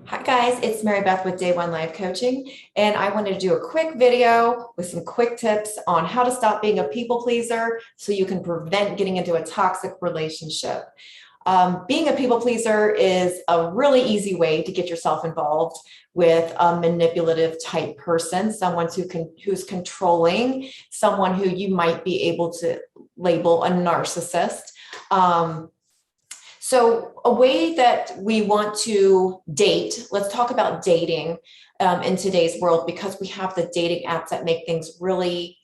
Hi guys, it's Mary Beth with Day One Life Coaching, and I wanted to do a quick video with some quick tips on how to stop being a people pleaser so you can prevent getting into a toxic relationship. Being a people pleaser is a really easy way to get yourself involved with a manipulative type person, someone who's controlling, someone who you might be able to label a narcissist. So a way that we want to date, let's talk about dating in today's world, because we have the dating apps that make things really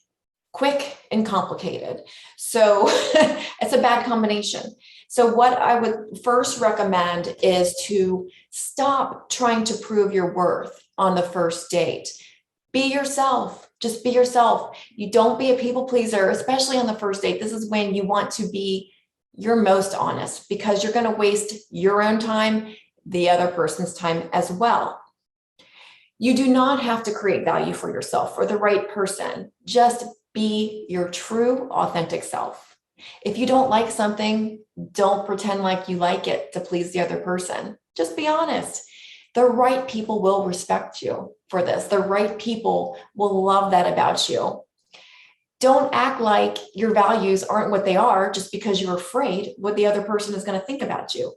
quick and complicated. So it's a bad combination. So what I would first recommend is to stop trying to prove your worth on the first date. Be yourself. Just be yourself. You don't be a people pleaser, especially on the first date. This is when you want to be your most honest, because you're going to waste your own time, the other person's time as well. You do not have to create value for yourself for the right person. Just be your true, authentic self. If you don't like something, don't pretend like you like it to please the other person. Just be honest. The right people will respect you for this. The right people will love that about you. Don't act like your values aren't what they are just because you're afraid what the other person is going to think about you.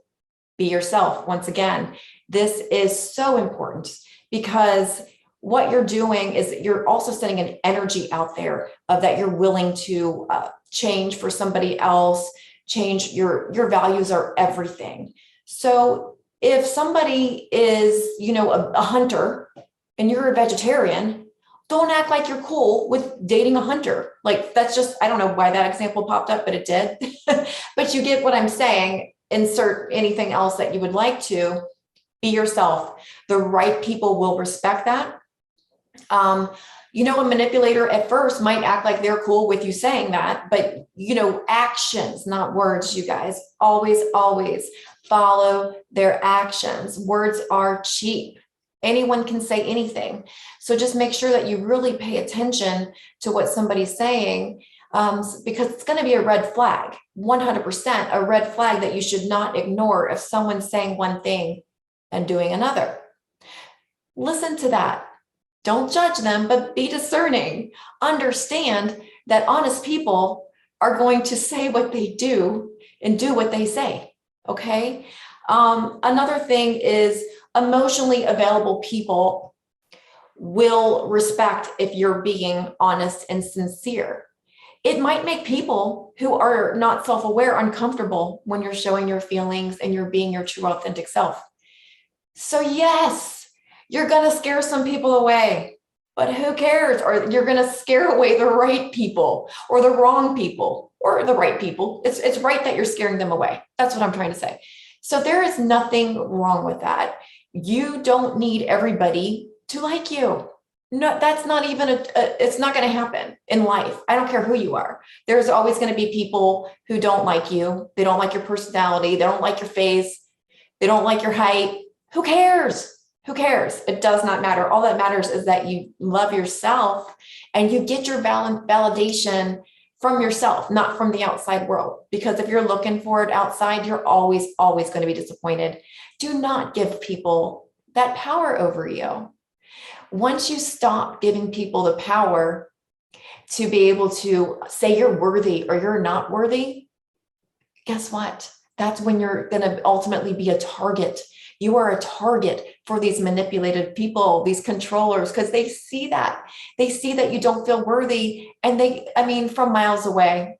Be yourself. Once again, this is so important because what you're doing is you're also sending an energy out there of that you're willing to change for somebody else, change your values are everything. So if somebody is, a hunter and you're a vegetarian, don't act like you're cool with dating a hunter. Like that's just, I don't know why that example popped up, but it did. But you get what I'm saying. Insert anything else that you would like to. Be yourself. The right people will respect that. A manipulator at first might act like they're cool with you saying that, but actions, not words, you guys. Always, always follow their actions. Words are cheap. Anyone can say anything. So just make sure that you really pay attention to what somebody's saying, because it's going to be a red flag, 100% a red flag that you should not ignore if someone's saying one thing and doing another. Listen to that. Don't judge them, but be discerning. Understand that honest people are going to say what they do and do what they say. Okay. Another thing is emotionally available people will respect if you're being honest and sincere. It might make people who are not self-aware uncomfortable when you're showing your feelings and you're being your true authentic self. So yes, you're going to scare some people away, but who cares? Or you're going to scare away the right people or the wrong people or the right people. It's right that you're scaring them away. That's what I'm trying to say. So there is nothing wrong with that. You don't need everybody to like you. No, that's not even it's not going to happen in life. I don't care who you are. There's always going to be people who don't like you. They don't like your personality. They don't like your face. They don't like your height. Who cares? Who cares? It does not matter. All that matters is that you love yourself and you get your validation from yourself, not from the outside world. Because if you're looking for it outside, you're always, always going to be disappointed. Do not give people that power over you. Once you stop giving people the power to be able to say you're worthy or you're not worthy, guess what? That's when you're going to ultimately be a target. You are a target for these manipulated people, these controllers, because they see that. They see that you don't feel worthy. And from miles away,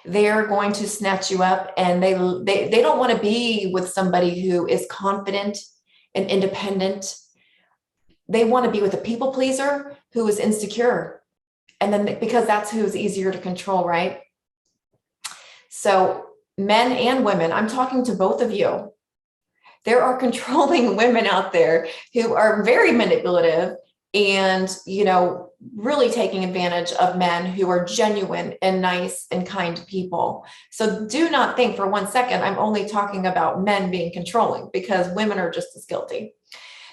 they're going to snatch you up, and they don't want to be with somebody who is confident and independent. They want to be with a people pleaser who is insecure. And then because that's who's easier to control, right? So men and women, I'm talking to both of you. There are controlling women out there who are very manipulative and, really taking advantage of men who are genuine and nice and kind people. So do not think for 1 second I'm only talking about men being controlling, because women are just as guilty.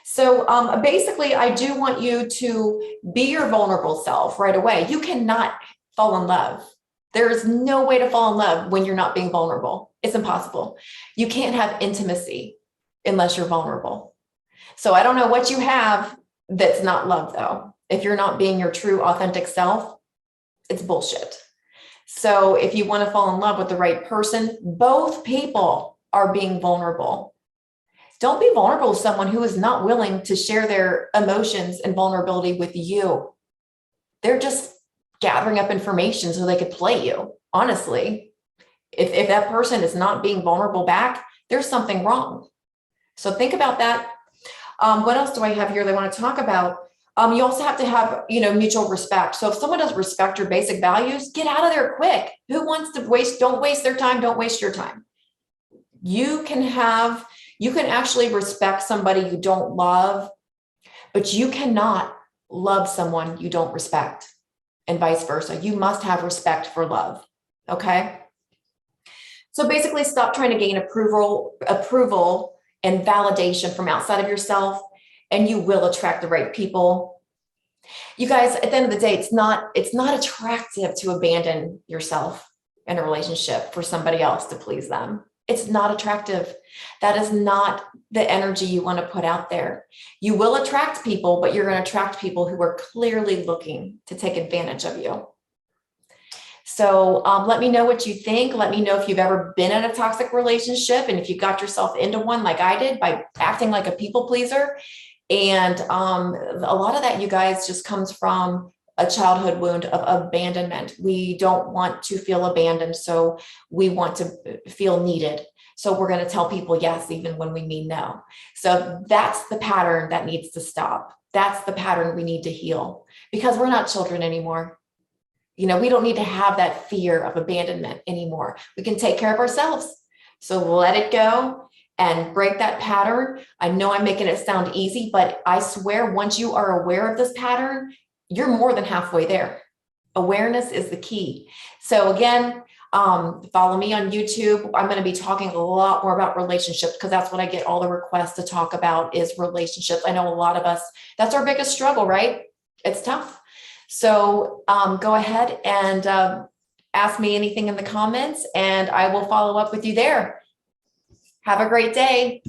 So basically, I do want you to be your vulnerable self right away. You cannot fall in love. There is no way to fall in love when you're not being vulnerable. It's impossible. You can't have intimacy unless you're vulnerable. So I don't know what you have that's not love, though. If you're not being your true, authentic self, it's bullshit. So if you want to fall in love with the right person, both people are being vulnerable. Don't be vulnerable with someone who is not willing to share their emotions and vulnerability with you. They're just gathering up information so they could play you. Honestly, if that person is not being vulnerable back, there's something wrong. So think about that. What else do I have here they want to talk about? You also have to have, mutual respect. So if someone doesn't respect your basic values, get out of there quick. Who wants to waste? Don't waste their time. Don't waste your time. You can actually respect somebody you don't love, but you cannot love someone you don't respect, and vice versa. You must have respect for love. Okay. So basically stop trying to gain approval and validation from outside of yourself, and you will attract the right people. You guys, at the end of the day, it's not attractive to abandon yourself in a relationship for somebody else to please them. It's not attractive. That is not the energy you want to put out there. You will attract people, but you're going to attract people who are clearly looking to take advantage of you. So let me know what you think. Let me know if you've ever been in a toxic relationship and if you got yourself into one like I did by acting like a people pleaser. And a lot of that, you guys, just comes from a childhood wound of abandonment. We don't want to feel abandoned, so we want to feel needed. So we're going to tell people yes, even when we mean no. So that's the pattern that needs to stop. That's the pattern we need to heal, because we're not children anymore. We don't need to have that fear of abandonment anymore. We can take care of ourselves. So let it go and break that pattern. I know I'm making it sound easy, but I swear once you are aware of this pattern, you're more than halfway there. Awareness is the key. So again, follow me on YouTube. I'm going to be talking a lot more about relationships, because that's what I get all the requests to talk about is relationships. I know a lot of us, that's our biggest struggle, right? It's tough. So go ahead and ask me anything in the comments, and I will follow up with you there. Have a great day.